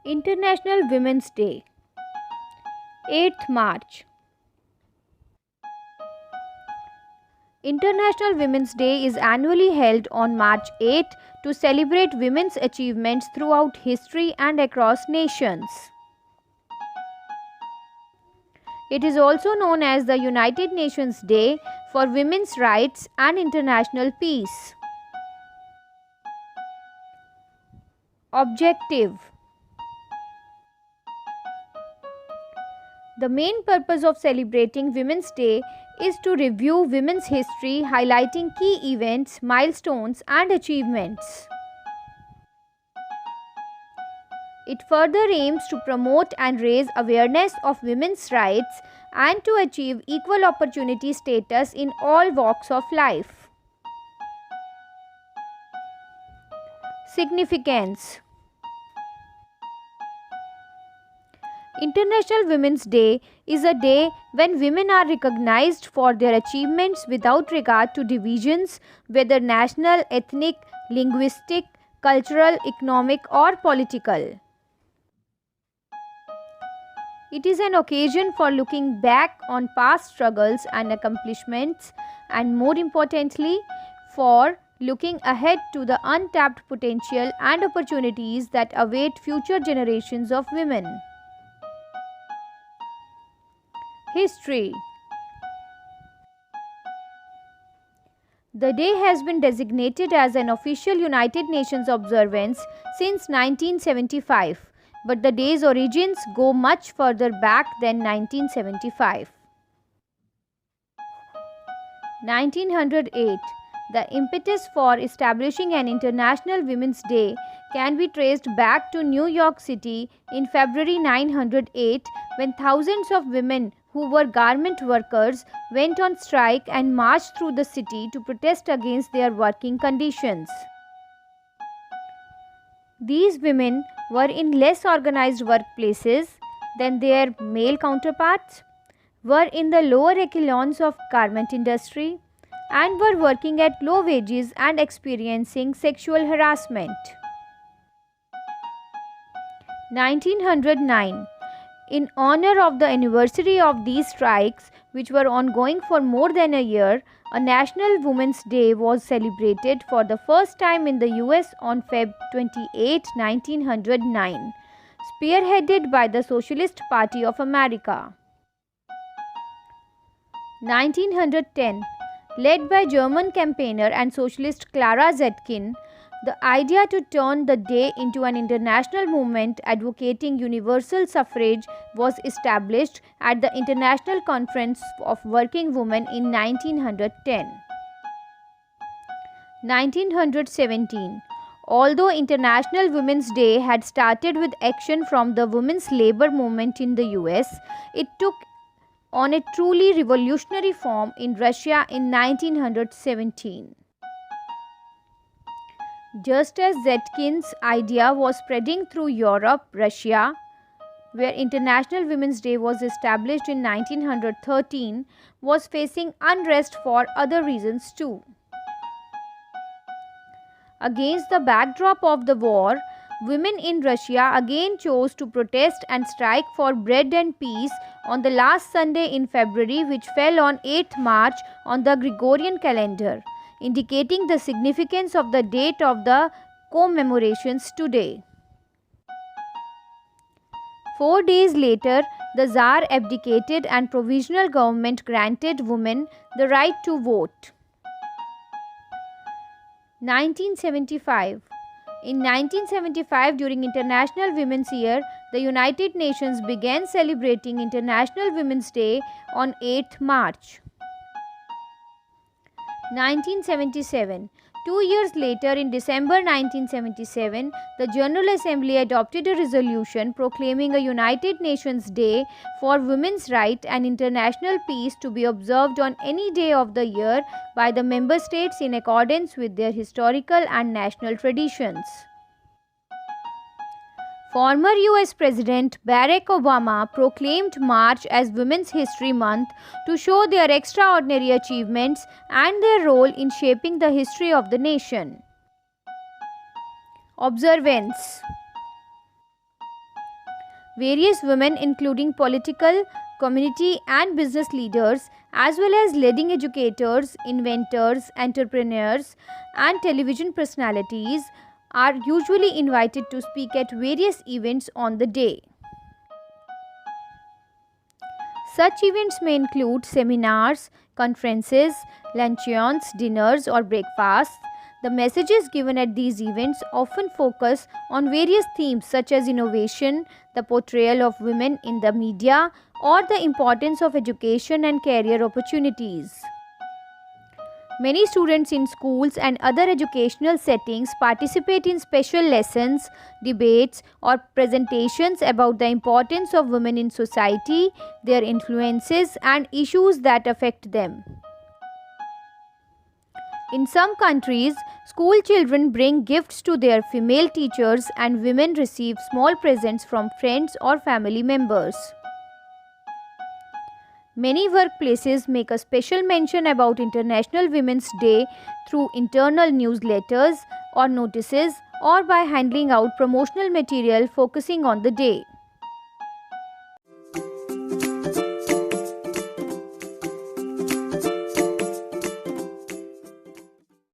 International Women's Day, 8th March. International Women's Day is annually held on March 8 to celebrate women's achievements throughout history and across nations. It is also known as the United Nations Day for Women's Rights and International Peace. Objective: the main purpose of celebrating Women's Day is to review women's history, highlighting key events, milestones, and achievements. It further aims to promote and raise awareness of women's rights and to achieve equal opportunity status in all walks of life. Significance: International Women's Day is a day when women are recognized for their achievements without regard to divisions, whether national, ethnic, linguistic, cultural, economic, or political. It is an occasion for looking back on past struggles and accomplishments, and more importantly, for looking ahead to the untapped potential and opportunities that await future generations of women. History: the day has been designated as an official United Nations observance since 1975, but the day's origins go much further back than 1975. 1908. The impetus for establishing an International Women's Day can be traced back to New York City in February 1908, when thousands of women who were garment workers went on strike and marched through the city to protest against their working conditions. These women were in less organized workplaces than their male counterparts, were in the lower echelons of garment industry, and were working at low wages and experiencing sexual harassment. 1909. In honor of the anniversary of these strikes, which were ongoing for more than a year, a National Women's Day was celebrated for the first time in the US on Feb 28, 1909, spearheaded by the Socialist Party of America. 1910. Led by German campaigner and socialist Clara Zetkin, the idea to turn the day into an international movement advocating universal suffrage was established at the International Conference of Working Women in 1910. 1917. Although International Women's Day had started with action from the women's labor movement in the US, it took on a truly revolutionary form in Russia in 1917. Just as Zetkin's idea was spreading through Europe, Russia, where International Women's Day was established in 1913, was facing unrest for other reasons too. Against the backdrop of the war, women in Russia again chose to protest and strike for bread and peace on the last Sunday in February, which fell on 8th March on the Gregorian calendar, indicating the significance of the date of the commemorations today. 4 days later, the Tsar abdicated and provisional government granted women the right to vote. 1975. In 1975, during International Women's Year, the United Nations began celebrating International Women's Day on 8th March. 1977. 2 years later, in December 1977, the General Assembly adopted a resolution proclaiming a United Nations Day for Women's Rights and International Peace to be observed on any day of the year by the member states in accordance with their historical and national traditions. Former US President Barack Obama proclaimed March as Women's History Month to show their extraordinary achievements and their role in shaping the history of the nation. Observance. Various women, including political, community, and business leaders, as well as leading educators, inventors, entrepreneurs, and television personalities, are usually invited to speak at various events on the day. Such events may include seminars, conferences, luncheons, dinners, or breakfasts. The messages given at these events often focus on various themes such as innovation, the portrayal of women in the media, or the importance of education and career opportunities. Many students in schools and other educational settings participate in special lessons, debates, or presentations about the importance of women in society, their influences, and issues that affect them. In some countries, school children bring gifts to their female teachers and women receive small presents from friends or family members. Many workplaces make a special mention about International Women's Day through internal newsletters or notices or by handing out promotional material focusing on the day.